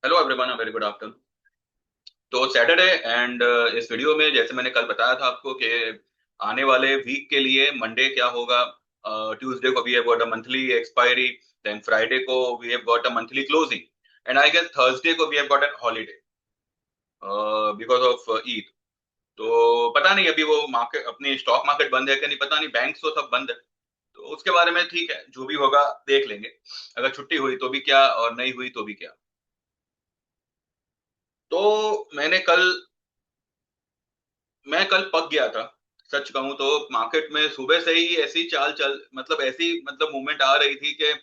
Hello everyone, very good afternoon. तो Saturday and इस video में जैसे मैंने कल बताया था आपको कि आने वाले वीक के लिए मंडे क्या होगा। ट्यूसडे को we have got a monthly expiry, then Friday को we have got a monthly closing, and I guess Thursday को we have got an holiday because of Eid. तो पता नहीं अभी वो मार्केट, अपनी स्टॉक मार्केट बंद है कि नहीं पता नहीं, बैंक तो सब बंद है। तो उसके बारे में ठीक है, जो भी होगा देख लेंगे। अगर छुट्टी हुई तो भी क्या और नहीं हुई तो भी क्या। तो मैंने कल मैं कल पक गया था। सच कहूं तो मार्केट में सुबह से ही ऐसी चाल चल, मतलब ऐसी, मतलब मूवमेंट आ रही थी कि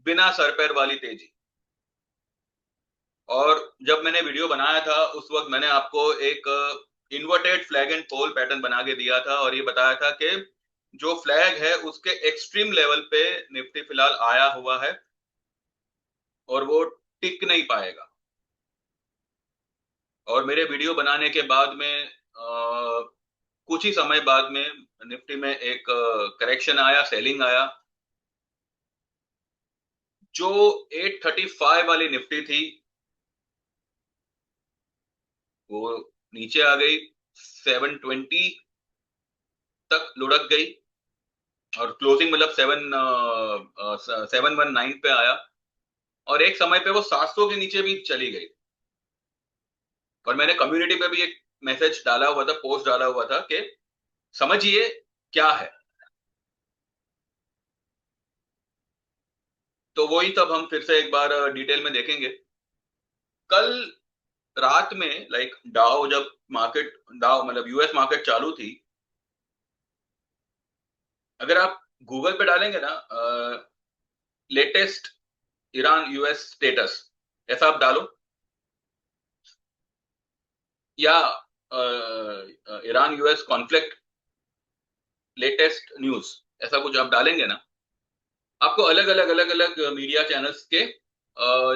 बिना सर पैर वाली तेजी। और जब मैंने वीडियो बनाया था उस वक्त मैंने आपको एक inverted flag and pole pattern बना के दिया था और ये बताया था कि जो फ्लैग है उसके एक्सट्रीम लेवल पे निफ्टी फिलहाल आया हुआ है और वो टिक नहीं पाएगा। और मेरे वीडियो बनाने के बाद में कुछ ही समय बाद में निफ्टी में एक करेक्शन आया, सेलिंग आया। जो 835 वाली निफ्टी थी वो नीचे आ गई, 720 तक लुढ़क गई और क्लोजिंग मतलब 719 पे आया। और एक समय पे वो 700 के नीचे भी चली गई। और मैंने कम्युनिटी पे भी एक मैसेज डाला हुआ था, पोस्ट डाला हुआ था कि समझिए क्या है। तो वही तब हम फिर से एक बार डिटेल में देखेंगे। कल रात में लाइक डाउ, जब मार्केट, डाउ मतलब यूएस मार्केट चालू थी, अगर आप गूगल पे डालेंगे ना लेटेस्ट ईरान यूएस स्टेटस, ऐसा आप डालो, या Iran US conflict latest news, ऐसा कुछ आप डालेंगे ना, आपको अलग अलग मीडिया चैनल्स के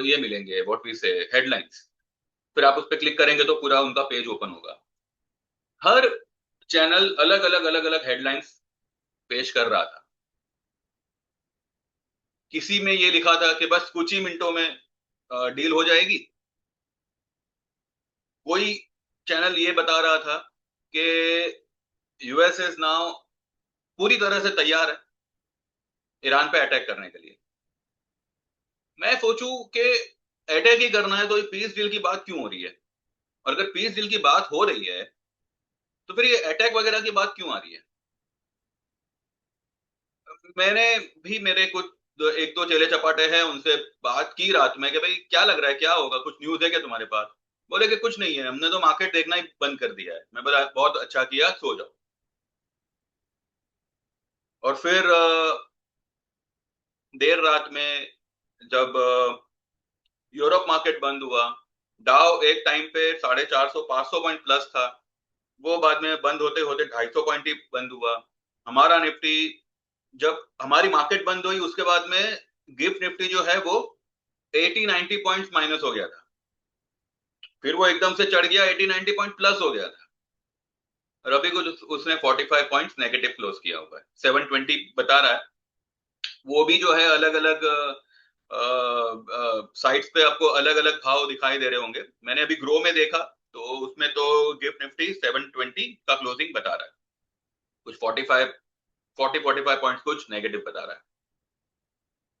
ये मिलेंगे, व्हाट वी से, हेडलाइंस। फिर आप उस पर क्लिक करेंगे तो पूरा उनका पेज ओपन होगा। हर चैनल अलग अलग हेडलाइंस पेश कर रहा था। किसी में ये लिखा था कि बस कुछ ही मिनटों में डील हो जाएगी। कोई चैनल ये बता रहा था कि यूएस इज नाउ पूरी तरह से तैयार है ईरान पे अटैक करने के लिए। मैं सोचूं कि अटैक ही करना है तो ये पीस डील की बात क्यों हो रही है। और अगर पीस डील की बात हो रही है तो फिर ये अटैक वगैरह की बात क्यों आ रही है। मैंने भी, मेरे कुछ एक दो चेले चपाटे हैं, उनसे बात की रात में कि भाई क्या लग रहा है, क्या होगा, कुछ न्यूज है क्या तुम्हारे पास। बोले कि कुछ नहीं है, हमने तो मार्केट देखना ही बंद कर दिया है। मैं बोला बहुत अच्छा किया, सो जाओ। और फिर देर रात में जब यूरोप मार्केट बंद हुआ, डाउ एक टाइम पे 450 500 पॉइंट प्लस था, वो बाद में बंद होते होते 250 पॉइंट ही बंद हुआ। हमारा निफ्टी, जब हमारी मार्केट बंद हुई उसके बाद में गिफ्ट निफ्टी जो है वो 80 90 पॉइंट्स माइनस हो गया था। फिर वो एकदम से चढ़ गया, 80 90 पॉइंट प्लस हो गया था। और अभी कुछ उसने 45 पॉइंट्स नेगेटिव क्लोज किया हुआ है, 720 बता रहा है। वो भी जो है अलग अलग साइट्स पे आपको अलग अलग भाव दिखाई दे रहे होंगे। मैंने अभी ग्रो में देखा तो उसमें तो गिफ्ट निफ्टी 720 का क्लोजिंग बता रहा है, कुछ 45 40 45 पॉइंट्स कुछ नेगेटिव बता रहा है।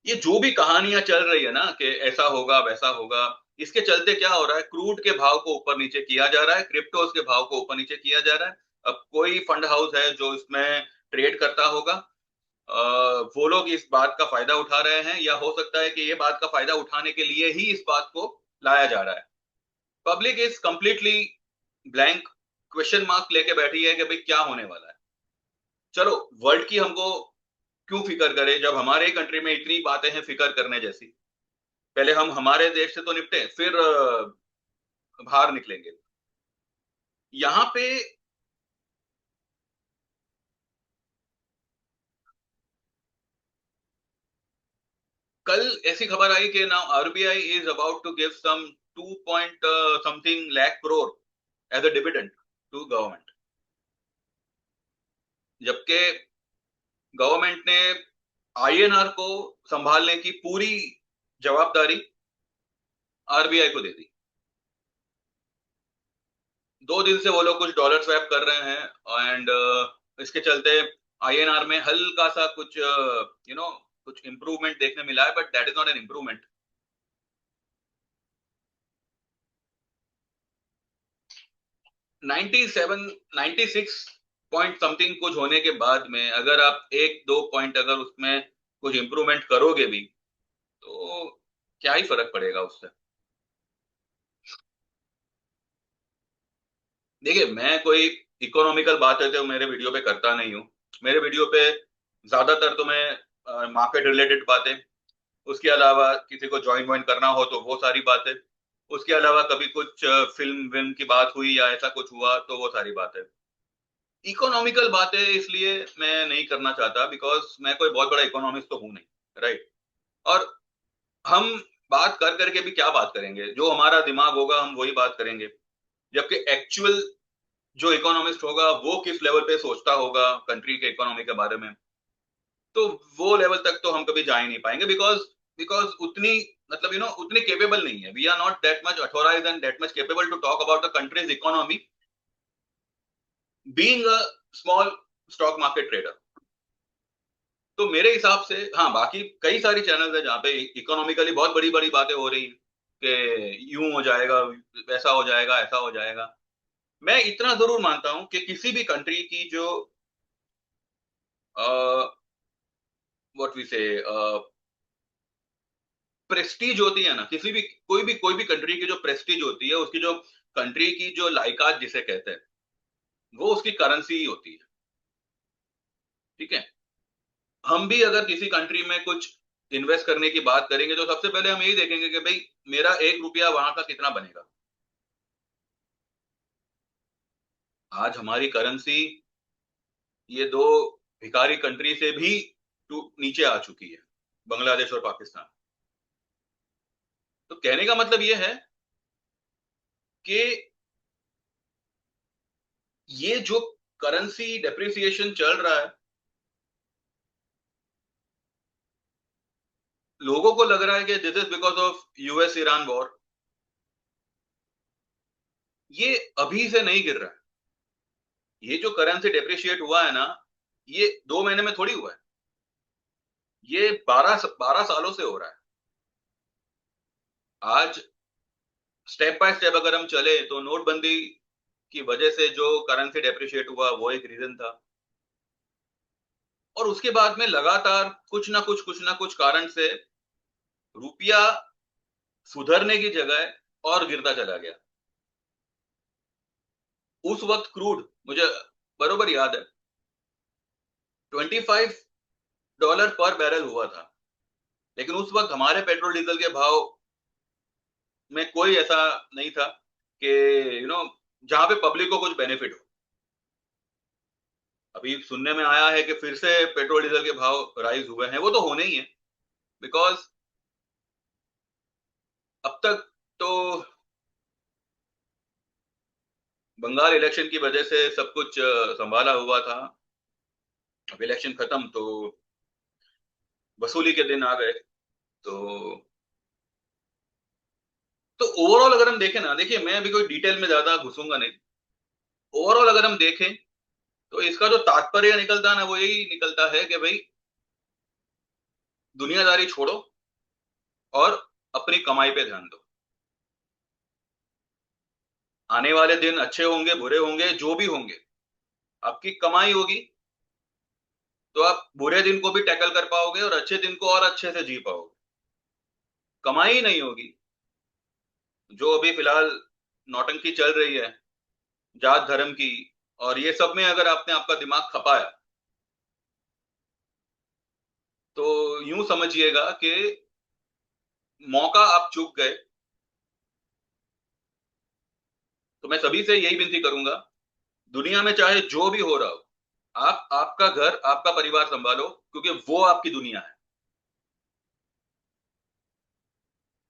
ये जो भी कहानियां चल रही है ना कि ऐसा होगा वैसा होगा, इसके चलते क्या हो रहा है, क्रूड के भाव को ऊपर नीचे किया जा रहा है, क्रिप्टोस के भाव को ऊपर नीचे किया जा रहा है। अब कोई फंड हाउस है जो इसमें ट्रेड करता होगा, वो लोग इस बात का फायदा उठा रहे हैं, या हो सकता है कि ये बात का फायदा उठाने के लिए ही इस बात को लाया जा रहा है। Public is completely blank, question mark लेके बैठी है कि भाई क्या होने वाला है। चलो, वर्ल्ड की हमको क्यों फिक्र करे जब हमारे कंट्री में इतनी बातें हैं फिक्र करने जैसी। पहले हम हमारे देश से तो निपटे, फिर बाहर निकलेंगे। यहाँ पे कल ऐसी खबर आई कि now RBI is about to give some 2 point something lakh crore as a dividend to government. जबकि गवर्नमेंट ने आईएनआर को संभालने की पूरी जवाबदारी आरबीआई को दे दी। 2 दिन से वो लोग कुछ डॉलर स्वैप कर रहे हैं एंड इसके चलते आईएनआर में हल्का सा कुछ कुछ इंप्रूवमेंट देखने मिला है, but that is not an improvement. 97 96 point something कुछ होने के बाद में अगर आप 1-2 पॉइंट अगर उसमें कुछ इंप्रूवमेंट करोगे भी तो क्या ही फर्क पड़ेगा उससे। देखिए, मैं कोई इकोनॉमिकल बातें तो मेरे वीडियो पे करता नहीं हूँ। मेरे वीडियो पे ज्यादातर तो मैं मार्केट रिलेटेड बातें, उसके अलावा किसी को ज्वाइन व्वाइन करना हो तो वो सारी बातें, उसके अलावा कभी कुछ फिल्म विल्म की बात हुई या ऐसा कुछ हुआ तो वो सारी बातें। इकोनॉमिकल बातें इसलिए मैं नहीं करना चाहता बिकॉज मैं कोई बहुत बड़ा इकोनॉमिस्ट तो हूं नहीं, राइट। और हम बात कर करके भी क्या बात करेंगे, जो हमारा दिमाग होगा हम वही बात करेंगे, जबकि एक्चुअल जो इकोनॉमिस्ट होगा वो किस लेवल पे सोचता होगा कंट्री के इकोनॉमी के बारे में, तो वो लेवल तक तो हम कभी जा ही नहीं पाएंगे बिकॉज बिकॉज उतनी मतलब उतनी केपेबल नहीं है। We are not that much authorised and that much capable to talk about the country's economy being a small stock market trader. तो मेरे हिसाब से हाँ, बाकी कई सारी चैनल्स है जहाँ पे इकोनॉमिकली बहुत बड़ी बड़ी बातें हो रही हैं कि यूं हो जाएगा, वैसा हो जाएगा, ऐसा हो जाएगा। मैं इतना जरूर मानता हूं कि किसी भी कंट्री की जो व्हाट वी से प्रेस्टीज होती है ना, किसी भी कोई भी कंट्री की जो प्रेस्टीज होती है, उसकी जो कंट्री की जो लायकात जिसे कहते हैं, वो उसकी करेंसी ही होती है। ठीक है। हम भी अगर किसी कंट्री में कुछ इन्वेस्ट करने की बात करेंगे तो सबसे पहले हम यही देखेंगे कि भाई मेरा 1 रुपया वहां का कितना बनेगा। आज हमारी करेंसी ये दो भिखारी कंट्री से भी नीचे आ चुकी है, बांग्लादेश और पाकिस्तान। तो कहने का मतलब ये है कि ये जो करेंसी डेप्रिसिएशन चल रहा है, लोगों को लग रहा है कि this is because of US Iran war. ये अभी से नहीं गिर रहा है। ये जो करेंसी डेप्रिशिएट हुआ है ना, ये 2 महीने में थोड़ी हुआ है, ये 12 सालों से हो रहा है। आज स्टेप बाय स्टेप अगर हम चले तो नोटबंदी की वजह से जो करेंसी डेप्रिशिएट हुआ वो एक रीजन था, और उसके बाद में लगातार कुछ ना कुछ कारण से रुपया सुधरने की जगह और गिरता चला गया। उस वक्त क्रूड मुझे बरोबर याद है, $25 पर बैरल हुआ था, लेकिन उस वक्त हमारे पेट्रोल डीजल के भाव में कोई ऐसा नहीं था कि जहां पे पब्लिक को कुछ बेनिफिट हो। अभी सुनने में आया है कि फिर से पेट्रोल डीजल के भाव राइज हुए हैं, वो तो होने ही है बिकॉज अब तक तो बंगाल इलेक्शन की वजह से सब कुछ संभाला हुआ था। अब इलेक्शन खत्म तो वसूली के दिन आ गए। तो ओवरऑल अगर हम देखें ना, देखिए मैं अभी कोई डिटेल में ज्यादा घुसूंगा नहीं। ओवरऑल अगर हम देखें तो इसका जो तात्पर्य निकलता है ना, वो यही निकलता है कि भाई दुनियादारी छोड़ो और अपनी कमाई पे ध्यान दो। आने वाले दिन अच्छे होंगे बुरे होंगे जो भी होंगे, आपकी कमाई होगी तो आप बुरे दिन को भी टैकल कर पाओगे और अच्छे दिन को और अच्छे से जी पाओगे। कमाई नहीं होगी, जो अभी फिलहाल नौटंकी चल रही है जात धर्म की, और ये सब में अगर आपने आपका दिमाग खपाया तो यूं समझिएगा कि मौका आप चूक गए। तो मैं सभी से यही विनती करूंगा, दुनिया में चाहे जो भी हो रहा हो, आप आपका घर आपका परिवार संभालो क्योंकि वो आपकी दुनिया है,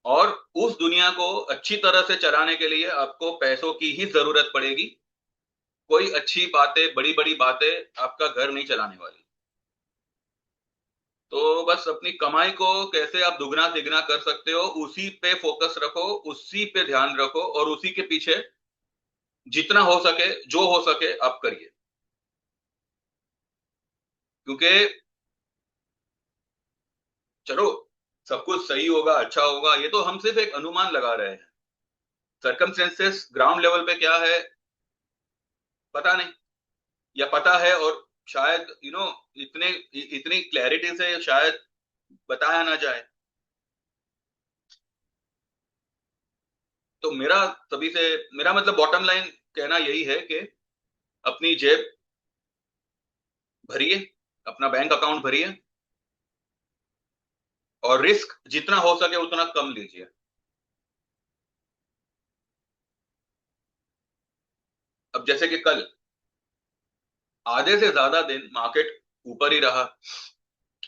और उस दुनिया को अच्छी तरह से चलाने के लिए आपको पैसों की ही जरूरत पड़ेगी। कोई अच्छी बातें बड़ी बड़ी बातें आपका घर नहीं चलाने वाली। तो बस अपनी कमाई को कैसे आप दुगना तिगना कर सकते हो, उसी पे फोकस रखो, उसी पे ध्यान रखो, और उसी के पीछे जितना हो सके, जो हो सके आप करिए। क्योंकि चलो सब कुछ सही होगा, अच्छा होगा, ये तो हम सिर्फ एक अनुमान लगा रहे हैं। सर्कमस्टेंसेस ग्राउंड लेवल पे क्या है पता नहीं, या पता है और शायद इतने इतनी क्लैरिटी से शायद बताया ना जाए। तो मेरा सभी से मेरा मतलब बॉटम लाइन कहना यही है कि अपनी जेब भरिए, अपना बैंक अकाउंट भरिए, और रिस्क जितना हो सके उतना कम लीजिए। अब जैसे कि कल आधे से ज्यादा दिन मार्केट ऊपर ही रहा,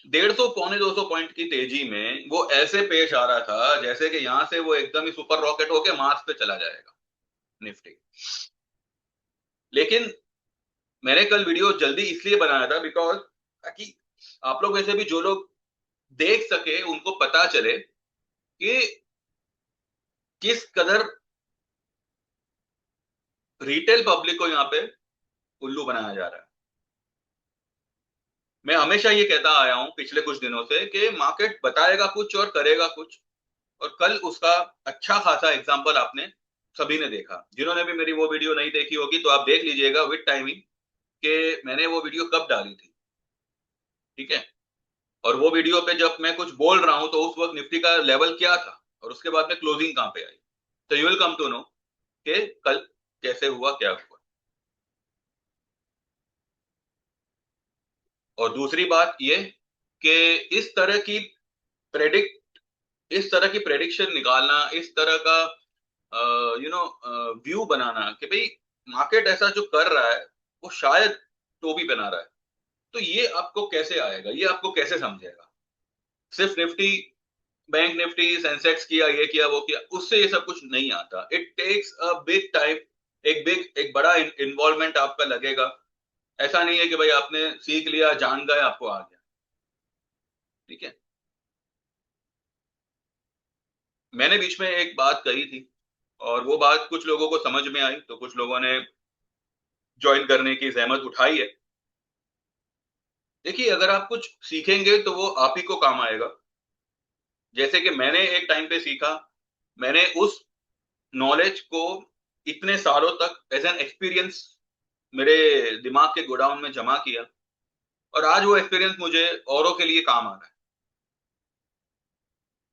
150 पौने 200 पॉइंट की तेजी में वो ऐसे पेश आ रहा था जैसे कि यहां से वो एकदम ही सुपर रॉकेट होके मार्स पे चला जाएगा निफ्टी। लेकिन मैंने कल वीडियो जल्दी इसलिए बनाया था बिकॉज ताकि आप लोग में से भी जो लोग देख सके उनको पता चले कि किस कदर रिटेल पब्लिक को यहाँ पे उल्लू बनाया जा रहा है। मैं हमेशा ये कहता आया हूं पिछले कुछ दिनों से कि मार्केट बताएगा कुछ और करेगा कुछ, और कल उसका अच्छा खासा एग्जांपल आपने सभी ने देखा। जिन्होंने भी मेरी वो वीडियो नहीं देखी होगी तो आप देख लीजिएगा विद टाइमिंग कि मैंने वो वीडियो कब डाली थी, ठीक है। और वो वीडियो पे जब मैं कुछ बोल रहा हूं तो उस वक्त निफ्टी का लेवल क्या था और उसके बाद में क्लोजिंग कहां पे आई। तो you will come to know कि कल कैसे हुआ क्या हुआ। और दूसरी बात ये कि इस तरह की प्रेडिक्ट इस तरह की प्रेडिक्शन निकालना, इस तरह का व्यू बनाना कि भाई मार्केट ऐसा जो कर रहा है वो शायद टोपी बना रहा है, तो ये आपको कैसे आएगा, ये आपको कैसे समझेगा। सिर्फ निफ्टी, बैंक निफ्टी, सेंसेक्स किया, ये किया, वो किया, उससे ये सब कुछ नहीं आता। It takes a big time, एक बड़ा इन्वॉल्वमेंट आपका लगेगा। ऐसा नहीं है कि भाई आपने सीख लिया, जान गए, आपको आ गया, ठीक है। मैंने बीच में एक बात कही थी और वो बात कुछ लोगों को समझ में आई, तो कुछ लोगों ने ज्वाइन करने की जहमत उठाई है। देखिए अगर आप कुछ सीखेंगे तो वो आप ही को काम आएगा। जैसे कि मैंने एक टाइम पे सीखा, मैंने उस नॉलेज को इतने सालों तक एज एन एक्सपीरियंस मेरे दिमाग के गोडाउन में जमा किया, और आज वो एक्सपीरियंस मुझे औरों के लिए काम आ रहा है।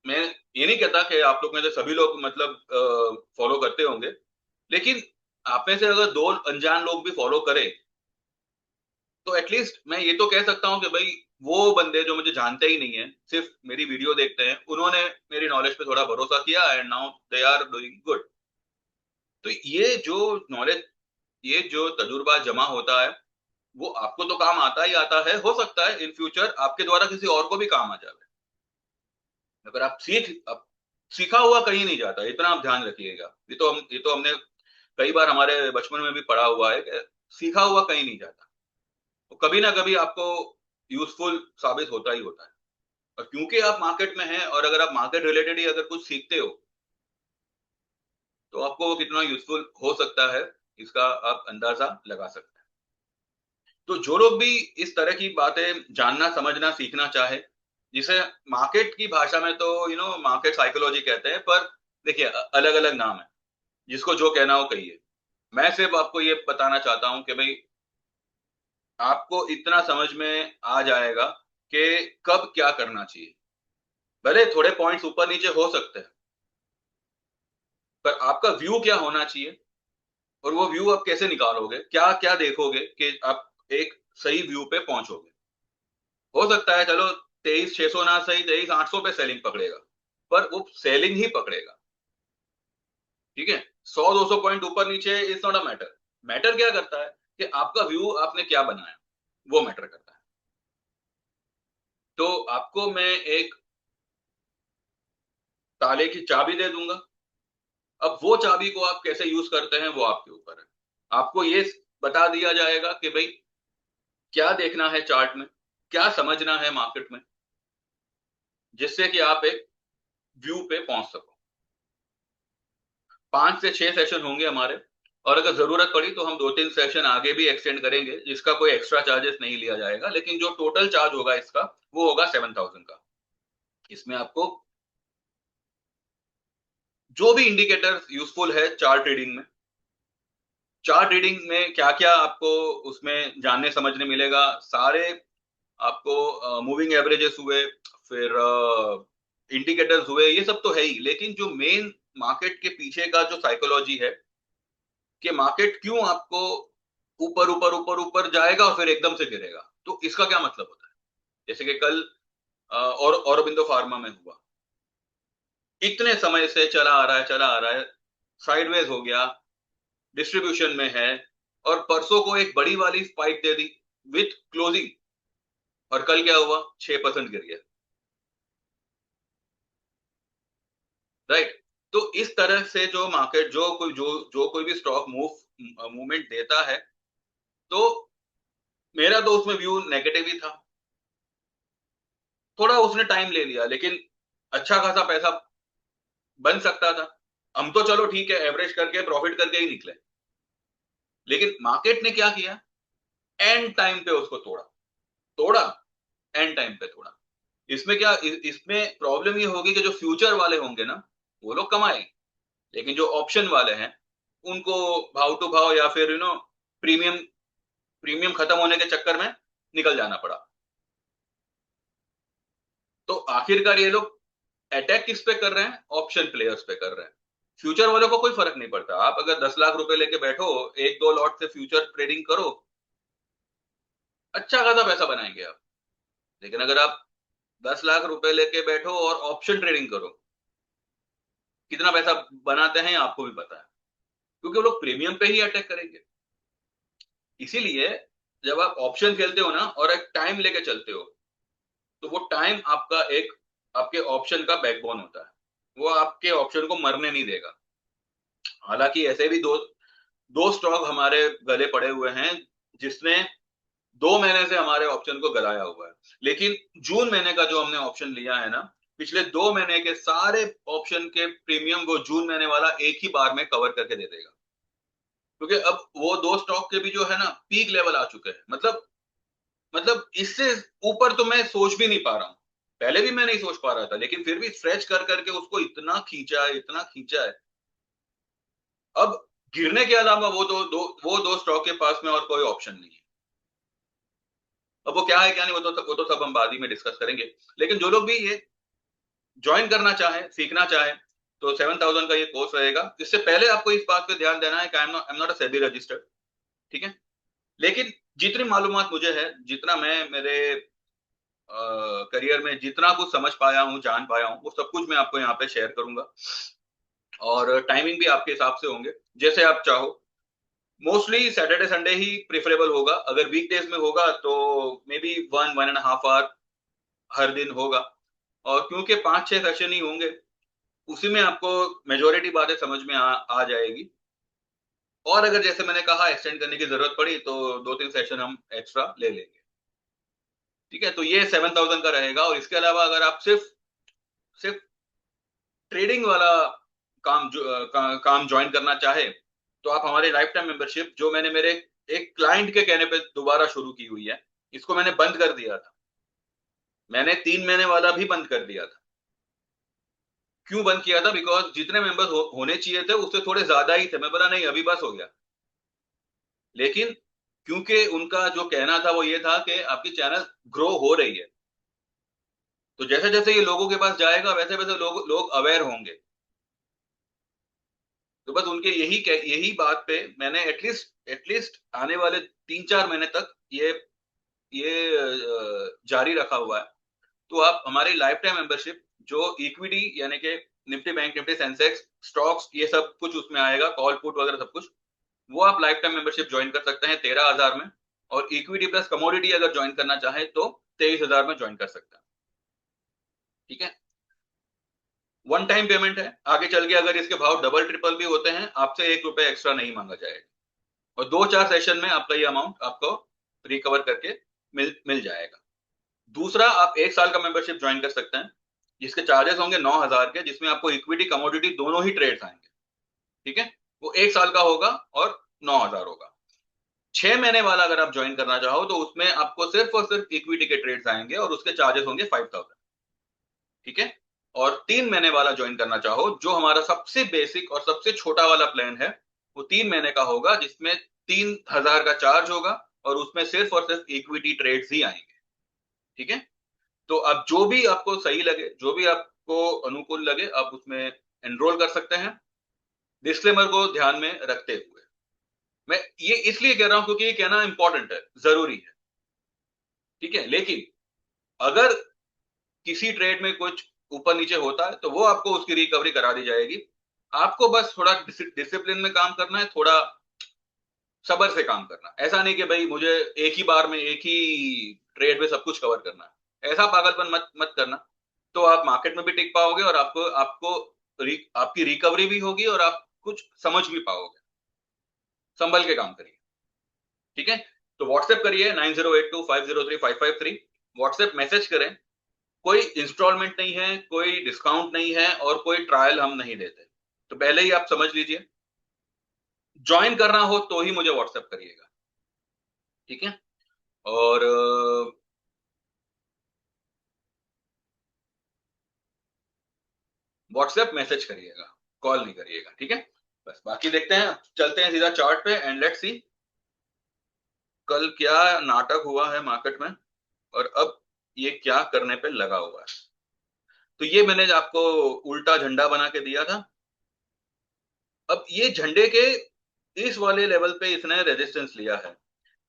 मैं ये नहीं कहता कि आप लोग में से सभी लोग मतलब फॉलो करते होंगे, लेकिन आप में से अगर दो अनजान लोग भी फॉलो करें तो एटलीस्ट मैं ये तो कह सकता हूं कि भाई वो बंदे जो मुझे जानते ही नहीं है, सिर्फ मेरी वीडियो देखते हैं, उन्होंने मेरी नॉलेज पे थोड़ा भरोसा किया and now they are doing good. तो ये जो नॉलेज, ये जो तजुर्बा जमा होता है वो आपको तो काम आता ही आता है, हो सकता है इन फ्यूचर आपके द्वारा किसी और को भी काम आ जाए। अगर आप सीखा हुआ कहीं नहीं जाता, इतना आप ध्यान रखिएगा। ये तो हमने कई बार हमारे बचपन में भी पढ़ा हुआ है कि सीखा हुआ कहीं नहीं जाता, तो कभी ना कभी आपको यूजफुल साबित होता ही होता है। और क्योंकि आप मार्केट में हैं और अगर आप मार्केट रिलेटेड ही अगर कुछ सीखते हो तो आपको वो कितना यूजफुल हो सकता है इसका आप अंदाजा लगा सकते हैं। तो जो लोग भी इस तरह की बातें जानना, समझना, सीखना चाहे, जिसे मार्केट की भाषा में तो मार्केट साइकोलॉजी कहते हैं, पर देखिए अलग अलग नाम है, जिसको जो कहना हो कहिए। मैं सिर्फ आपको ये बताना चाहता हूं कि भाई आपको इतना समझ में आ जाएगा कि कब क्या करना चाहिए। भले थोड़े पॉइंट्स ऊपर नीचे हो सकते हैं, पर आपका व्यू क्या होना चाहिए, और वो व्यू आप कैसे निकालोगे, क्या क्या देखोगे कि आप एक सही व्यू पे पहुंचोगे। हो सकता है चलो 23,600 ना सही, 23,800 पे सेलिंग पकड़ेगा, पर वो सेलिंग ही पकड़ेगा, ठीक है। 100-200 पॉइंट ऊपर नीचे is not a matter. Matter क्या करता है कि आपका व्यू आपने क्या बनाया, वो मैटर करता है। तो आपको मैं एक ताले की चाबी दे दूंगा। अब वो चाबी को आप कैसे यूज करते हैं वो आपके ऊपर है। आपको ये बता दिया जाएगा कि भाई क्या देखना है चार्ट में, क्या समझना है मार्केट में, जिससे कि आप एक व्यू पे पहुंच सको। 5 से 6 सेशन होंगे हमारे, और अगर जरूरत पड़ी तो हम 2-3 सेशन आगे भी एक्सटेंड करेंगे, जिसका कोई एक्स्ट्रा चार्जेस नहीं लिया जाएगा, लेकिन जो टोटल चार्ज होगा इसका वो होगा 7000 का। इसमें आपको जो भी इंडिकेटर यूजफुल है चार्ट रीडिंग में, चार्ट रीडिंग में क्या क्या आपको उसमें जानने समझने मिलेगा, सारे आपको मूविंग एवरेजेस हुए, फिर इंडिकेटर्स हुए, ये सब तो है ही, लेकिन जो मेन मार्केट के पीछे का जो साइकोलॉजी है कि मार्केट क्यों आपको ऊपर ऊपर ऊपर ऊपर जाएगा और फिर एकदम से गिरेगा, तो इसका क्या मतलब होता है। जैसे कि कल और औरोबिंदो फार्मा में हुआ, इतने समय से चला आ रहा है, साइडवेज हो गया, डिस्ट्रीब्यूशन में है, और परसों को एक बड़ी वाली spike they the with closing, और कल क्या हुआ, 6% गिर गया। राइट। तो इस तरह से जो मार्केट जो कोई भी स्टॉक मूवमेंट देता है, तो मेरा तो उसमें व्यू नेगेटिव ही था। थोड़ा उसने टाइम ले लिया, लेकिन अच्छा खासा पैसा बन सकता था। हम तो चलो ठीक है, एवरेज करके प्रॉफिट करके ही निकले, लेकिन मार्केट ने क्या किया, एंड टाइम पे उसको तोड़ा, तोड़ा एंड टाइम पे तोड़ा। इसमें क्या, इसमें प्रॉब्लम ये होगी कि जो फ्यूचर वाले होंगे ना, वो लोग कमाएंगे, लेकिन जो ऑप्शन वाले हैं उनको भाव टू भाव या फिर प्रीमियम प्रीमियम खत्म होने के चक्कर में निकल जाना पड़ा। तो आखिरकार ये लोग अटैक किस पे कर रहे हैं, ऑप्शन प्लेयर्स पे कर रहे हैं। फ्यूचर वालों को कोई फर्क नहीं पड़ता, आप अगर 10 लाख रुपए लेके बैठो, 1-2 लॉट से फ्यूचर ट्रेडिंग करो, अच्छा खासा पैसा बनाएंगे आप। लेकिन अगर आप 10 लाख रुपए लेके बैठो और ऑप्शन ट्रेडिंग करो, कितना पैसा बनाते हैं आपको भी पता है, क्योंकि वो लोग प्रीमियम पे ही अटैक करेंगे। इसीलिए जब आप ऑप्शन खेलते हो ना और एक टाइम लेके चलते हो, तो वो टाइम आपका एक आपके ऑप्शन का बैकबोन होता है, वो आपके ऑप्शन को मरने नहीं देगा। हालांकि ऐसे भी दो दो स्टॉक हमारे गले पड़े हुए हैं, जिसने 2 महीने से हमारे ऑप्शन को गलाया हुआ है, लेकिन जून महीने का जो हमने ऑप्शन लिया है ना, पिछले 2 महीने के सारे ऑप्शन के प्रीमियम वो जून महीने वाला एक ही बार में कवर करके दे देगा, क्योंकि अब वो दो स्टॉक के भी जो है ना पीक लेवल आ चुके हैं। मतलब इससे ऊपर तो मैं सोच भी नहीं पा रहा हूं। पहले भी मैं नहीं सोच पा रहा था, लेकिन फिर भी स्ट्रेच कर करके उसको इतना खींचा है, इतना खींचा है। अब गिरने के अलावा वो दो स्टॉक के पास में और कोई ऑप्शन नहीं है। अब वो क्या है क्या नहीं, वो तो सब हम बाद ही में डिस्कस करेंगे। लेकिन जो लोग भी ये ज्वाइन करना चाहे, सीखना चाहे, तो 7000 का ये कोर्स रहेगा। इससे पहले आपको इस बात पे ध्यान देना है कि I am not a SEBI registered, ठीक है। लेकिन जितनी मालूमात मुझे है, जितना मैं मेरे करियर में जितना कुछ समझ पाया हूँ, जान पाया हूँ, वो सब कुछ मैं आपको यहाँ पे शेयर करूंगा। और टाइमिंग भी आपके हिसाब से होंगे, जैसे आप चाहो। मोस्टली सैटरडे संडे ही प्रेफरेबल होगा। अगर वीकडेज में होगा तो मे बी 1-1.5 आवर हर दिन होगा। और क्योंकि 5-6 सेशन ही होंगे, उसी में आपको मेजोरिटी बातें समझ में आ जाएगी। और अगर जैसे मैंने कहा एक्सटेंड करने की जरूरत पड़ी तो 2-3 सेशन हम एक्स्ट्रा ले लेंगे, ठीक है। तो ये 7000 का रहेगा। और इसके अलावा अगर आप सिर्फ सिर्फ ट्रेडिंग वाला काम ज्वाइन करना चाहे, तो आप हमारे लाइफ टाइम मेंबरशिप, जो मैंने मेरे एक क्लाइंट के कहने पे दोबारा शुरू की हुई है, इसको मैंने बंद कर दिया था। मैंने 3 महीने वाला भी बंद कर दिया था। क्यों बंद किया था? बिकॉज जितने मेंबर्स होने चाहिए थे उससे थोड़े ज्यादा ही थे। मैं बोला नहीं, अभी बस हो गया। लेकिन क्योंकि उनका जो कहना था वो ये था कि आपकी चैनल ग्रो हो रही है, तो जैसे जैसे ये लोगों के पास जाएगा वैसे वैसे लोग अवेयर होंगे। तो बस उनके यही बात पे मैंने एटलीस्ट आने वाले 3-4 महीने तक ये जारी रखा हुआ है। तो आप हमारी लाइफ टाइम मेंबरशिप, जो इक्विटी यानी कि Nifty, bank Nifty, Sensex, stocks, ये सब कुछ उसमें आएगा, कॉल पुट वगैरह सब कुछ, वो आप लाइफ टाइम मेंबरशिप ज्वाइन कर सकते हैं 13,000 में। और इक्विटी प्लस कमोडिटी अगर ज्वाइन करना चाहे तो 23,000 में ज्वाइन कर सकते हैं, ठीक है। वन टाइम पेमेंट है। आगे चल के अगर इसके भाव डबल ट्रिपल भी होते हैं, आपसे 1 रुपए एक्स्ट्रा नहीं मांगा जाएगा, और 2-4 सेशन में आपका ये अमाउंट आपको रिकवर करके मिल जाएगा। दूसरा, आप 1 साल का मेंबरशिप ज्वाइन कर सकते हैं। जिसके चार्जेस होंगे 9,000 के, जिसमें आपको इक्विटी कमोडिटी दोनों ही ट्रेड्स आएंगे, ठीक है। वो 1 साल का होगा और 9,000 होगा। 6 महीने वाला अगर आप ज्वाइन करना चाहो तो उसमें आपको सिर्फ और सिर्फ इक्विटी के ट्रेड्स आएंगे और उसके चार्जेस होंगे 5,000, ठीक है। और 3 महीने वाला ज्वाइन करना चाहो, जो हमारा सबसे बेसिक और सबसे छोटा वाला प्लान है, वो 3 महीने का होगा, जिसमें 3,000 का चार्ज होगा और उसमें सिर्फ और सिर्फ इक्विटी ट्रेड्स ही आएंगे, ठीक है। तो अब जो भी आपको सही लगे, जो भी आपको अनुकूल लगे, आप उसमें एनरोल कर सकते हैं, डिस्क्लेमर को ध्यान में रखते हुए। मैं ये इसलिए कह रहा हूं क्योंकि ये कहना इंपॉर्टेंट है, जरूरी है, ठीक है। लेकिन अगर किसी ट्रेड में कुछ ऊपर नीचे होता है तो वो आपको उसकी रिकवरी करा दी जाएगी। आपको बस थोड़ा डिसिप्लिन में काम करना है, थोड़ा सब्र से काम करना। ऐसा नहीं कि भाई मुझे एक ही बार में एक ही ट्रेड में सब कुछ कवर करना है, ऐसा पागलपन मत मत करना। तो आप मार्केट में भी टिक पाओगे और आपको आपको आपकी रिकवरी भी होगी और आप कुछ समझ भी पाओगे। संभल के काम करिए, ठीक है। तो व्हाट्सएप करिए 9082503553, व्हाट्सएप मैसेज करें। कोई इंस्टॉलमेंट नहीं है, कोई डिस्काउंट नहीं है और कोई ट्रायल हम नहीं देते, तो पहले ही आप समझ लीजिए। ज्वाइन करना हो तो ही मुझे व्हाट्सएप करिएगा, ठीक है। और व्हाट्सएप मैसेज करिएगा, कॉल नहीं करिएगा, ठीक है। बस बाकी देखते हैं, चलते हैं सीधा चार्ट पे एंड लेट्स सी कल क्या नाटक हुआ है मार्केट में और अब ये क्या करने पे लगा हुआ है। तो ये मैंने आपको उल्टा झंडा बना के दिया था। अब ये झंडे के इस वाले लेवल पे इसने रेजिस्टेंस लिया है।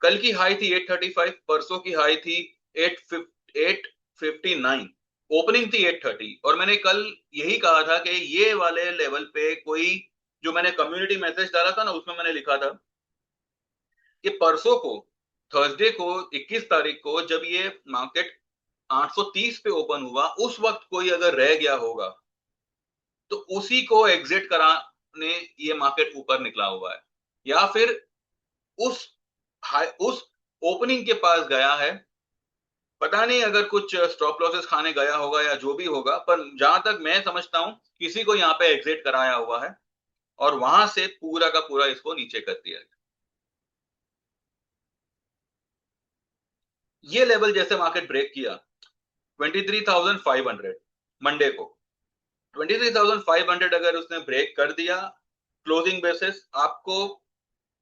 कल की हाई थी 835, परसों की हाई थी 859, ओपनिंग थी 830। और मैंने कल यही कहा था कि ये वाले लेवल पे कोई, जो मैंने कम्युनिटी मैसेज डाला था ना, उसमें मैंने लिखा था कि परसों को, थर्सडे को 21 तारीख को, जब ये मार्केट 830 पे ओपन हुआ, उस वक्त कोई अगर रह गया होगा तो उसी को एग्जिट कराने ये मार्केट ऊपर निकला हुआ है, या फिर उस उस ओपनिंग के पास गया है। पता नहीं अगर कुछ स्टॉप लॉसेस खाने गया होगा या जो भी होगा, पर जहां तक मैं समझता हूं किसी को यहां पे एग्जिट कराया हुआ है और वहां से पूरा का पूरा इसको नीचे कर दिया गया। ये लेवल जैसे मार्केट ब्रेक किया 23,500 मंडे को, 23,500 अगर उसने ब्रेक कर दिया क्लोजिंग बेसिस, आपको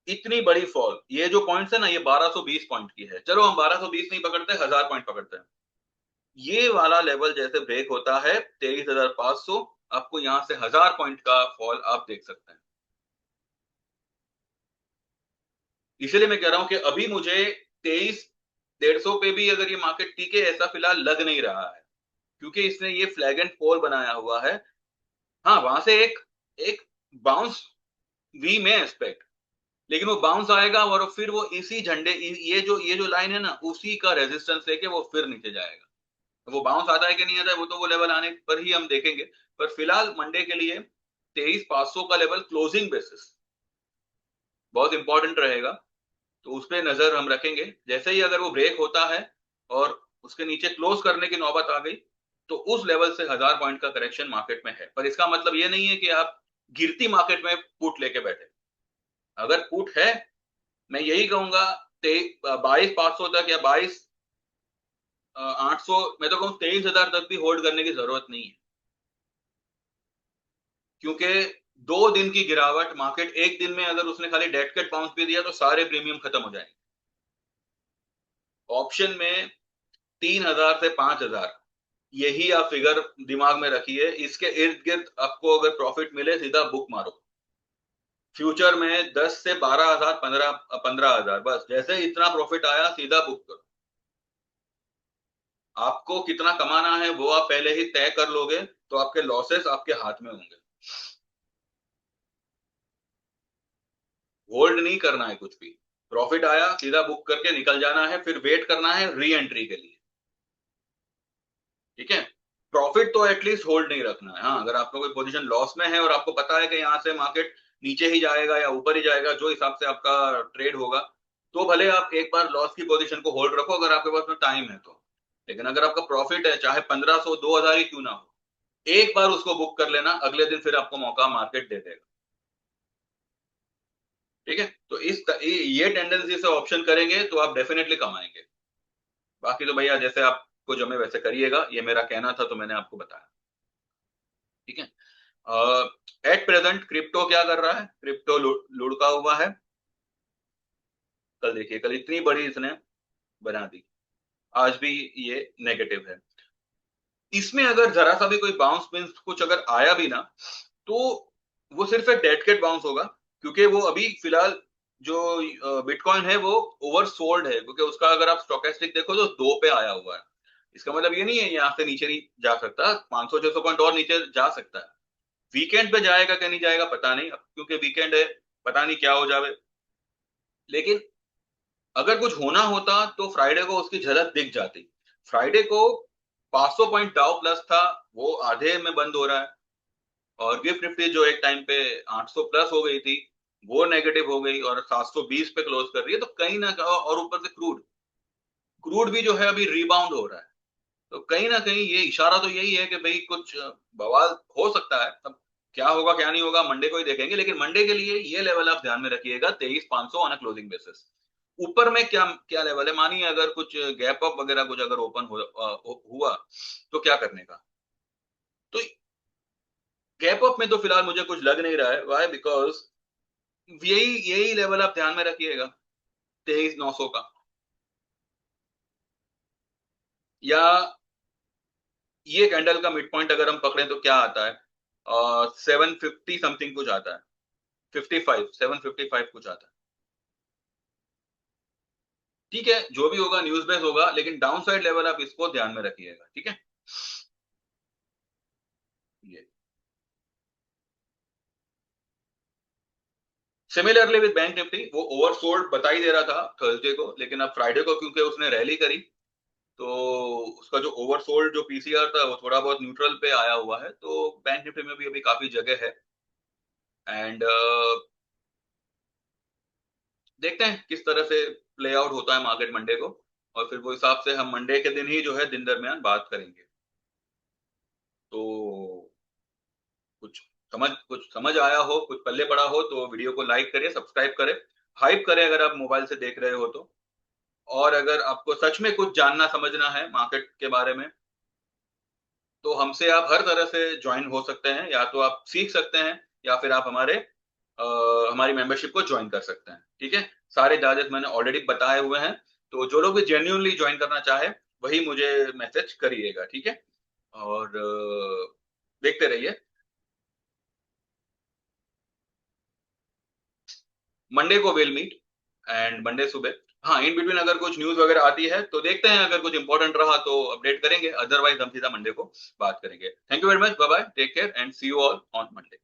इतनी बड़ी फॉल, ये जो पॉइंट्स है ना, ये 1220 पॉइंट की है। चलो हम 1220 नहीं पकड़ते, 1000 पॉइंट पकड़ते हैं। ये वाला लेवल जैसे ब्रेक होता है 23,500, आपको यहां से 1000 पॉइंट का फॉल आप देख सकते हैं। इसलिए मैं कह रहा हूं कि अभी मुझे 23,150 पे भी अगर ये मार्केट टिके, ऐसा फिलहाल लग नहीं रहा है, क्योंकि इसने ये फ्लैग एंड फॉल बनाया हुआ है। हाँ, वहां से एक एक बाउंस वी में एक्सपेक्ट, लेकिन वो बाउंस आएगा और फिर वो इसी झंडे, ये जो लाइन है ना, उसी का रेजिस्टेंस लेके वो फिर नीचे जाएगा। वो बाउंस आता है कि नहीं आता है, वो तो वो लेवल आने पर ही हम देखेंगे। पर फिलहाल मंडे के लिए 23,500 का लेवल क्लोजिंग बेसिस बहुत इंपॉर्टेंट रहेगा, तो उस पर नजर हम रखेंगे। जैसे ही अगर वो ब्रेक होता है और उसके नीचे क्लोज करने की नौबत आ गई, तो उस लेवल से 1000 पॉइंट का करेक्शन मार्केट में है। पर इसका मतलब ये नहीं है कि आप गिरती मार्केट में पुट लेके बैठे। अगर पुट है, मैं यही कहूंगा 22,500 तक या 22,800, मैं तो कहूँ 23,000 तक भी होल्ड करने की जरूरत नहीं है, क्योंकि 2 दिन की गिरावट, मार्केट एक दिन में अगर उसने खाली डेड कैट बाउंस भी दिया तो सारे प्रीमियम खत्म हो जाएंगे। ऑप्शन में 3,000 से 5,000, यही आप फिगर दिमाग में रखिए। इसके इर्द गिर्द आपको अगर प्रॉफिट मिले, सीधा बुक मारो। फ्यूचर में 10 से 12,000, 15,000, बस जैसे इतना प्रॉफिट आया सीधा बुक करो। आपको कितना कमाना है वो आप पहले ही तय कर लोगे, तो आपके लॉसेस आपके हाथ में होंगे। होल्ड नहीं करना है कुछ भी, प्रॉफिट आया सीधा बुक करके निकल जाना है, फिर वेट करना है री एंट्री के लिए, ठीक है। प्रॉफिट तो एटलीस्ट होल्ड नहीं रखना है। हाँ, अगर आपका कोई पोजीशन लॉस में है और आपको पता है कि यहाँ से मार्केट नीचे ही जाएगा या ऊपर ही जाएगा, जो हिसाब से आपका ट्रेड होगा, तो भले आप एक बार लॉस की पोजीशन को होल्ड रखो अगर आपके पास में टाइम है तो। लेकिन अगर आपका प्रॉफिट है, चाहे 1,500 2,000 ही क्यों ना हो, एक बार उसको बुक कर लेना, अगले दिन फिर आपको मौका मार्केट दे देगा। ठीक है, तो ये टेंडेंसी से ऑप्शन करेंगे तो आप डेफिनेटली कमाएंगे। बाकी तो भैया जैसे आपको जमे वैसे करिएगा, ये मेरा कहना था तो मैंने आपको बताया। ठीक है, एट प्रेजेंट क्रिप्टो क्या कर रहा है? क्रिप्टो लुढ़का हुआ है। कल देखिए, कल इतनी बड़ी इसने बना दी, आज भी ये नेगेटिव है। इसमें अगर जरा सा भी कोई बाउंस पिंस कुछ अगर आया भी ना, तो वो सिर्फ एक डेड कैट बाउंस होगा, क्योंकि वो अभी फिलहाल जो बिटकॉइन है वो ओवरसोल्ड है, क्योंकि उसका अगर आप स्टोकेस्टिक देखो तो 2 पे आया हुआ है। इसका मतलब ये नहीं है यहाँ से नीचे नहीं जा सकता, 500-600 पॉइंट और नीचे जा सकता है। वीकेंड पे जाएगा क्या नहीं जाएगा पता नहीं, अब क्योंकि वीकेंड है, पता नहीं क्या हो जावे। लेकिन अगर कुछ होना होता तो फ्राइडे को उसकी झलक दिख जाती। फ्राइडे को 500 पॉइंट डाउ प्लस था, वो आधे में बंद हो रहा है। और गिफ्ट निफ्टी जो एक टाइम पे 800 प्लस हो गई थी, वो नेगेटिव हो गई और 720 पे क्लोज कर रही है। तो कहीं ना कहीं, और ऊपर से क्रूड क्रूड भी जो है अभी रिबाउंड हो रहा है। तो कहीं ना कहीं ये इशारा तो यही है कि भाई कुछ बवाल हो सकता है। अब क्या होगा क्या नहीं होगा मंडे को ही देखेंगे, लेकिन मंडे के लिए ये लेवल आप ध्यान में रखिएगा, 23,500 ऑन अ क्लोजिंग बेसिस। ऊपर में क्या क्या लेवल है, मानिए अगर कुछ गैप अप वगैरह कुछ अगर ओपन हुआ तो क्या करने का। तो गैप अप में तो फिलहाल मुझे कुछ लग नहीं रहा है, वाई बिकॉज यही यही लेवल आप ध्यान में रखिएगा, 23,900 का। या ये कैंडल का मिड पॉइंट अगर हम पकड़े तो क्या आता है, 750 समथिंग कुछ आता है, 55 755 कुछ आता है। ठीक है, जो भी होगा न्यूज बेस होगा, लेकिन डाउन साइड लेवल आप इसको ध्यान में रखिएगा। ठीक है, ये सिमिलरली विद बैंक निफ्टी, वो ओवरसोल्ड बता ही दे रहा था थर्सडे को, लेकिन अब फ्राइडे को क्योंकि उसने रैली करी, तो उसका जो ओवरसोल्ड जो पीसीआर था वो थोड़ा बहुत न्यूट्रल पे आया हुआ है। तो बैंक निफ्टी में भी अभी काफी जगह है। एंड देखते हैं किस तरह से प्ले आउट होता है मार्केट मंडे को, और फिर वो हिसाब से हम मंडे के दिन ही जो है दिन दरमियान बात करेंगे। तो कुछ समझ आया हो, कुछ पल्ले पड़ा हो तो वीडियो को लाइक करें, सब्सक्राइब करें, हाइप करें अगर आप मोबाइल से देख रहे हो तो। और अगर आपको सच में कुछ जानना समझना है मार्केट के बारे में, तो हमसे आप हर तरह से ज्वाइन हो सकते हैं। या तो आप सीख सकते हैं, या फिर आप हमारी मेंबरशिप को ज्वाइन कर सकते हैं। ठीक है, सारे चार्जेस मैंने ऑलरेडी बताए हुए हैं। तो जो लोग भी जेन्युइनली ज्वाइन करना चाहे वही मुझे मैसेज करिएगा। ठीक है, और देखते रहिए। मंडे को विल मीट, एंड मंडे सुबह, हाँ इन बिटवीन अगर कुछ न्यूज वगैरह आती है तो देखते हैं, अगर कुछ इंपॉर्टेंट रहा तो अपडेट करेंगे, अदरवाइज हम सीधा मंडे को बात करेंगे। Thank you very much, bye bye, take care and see you all on Monday.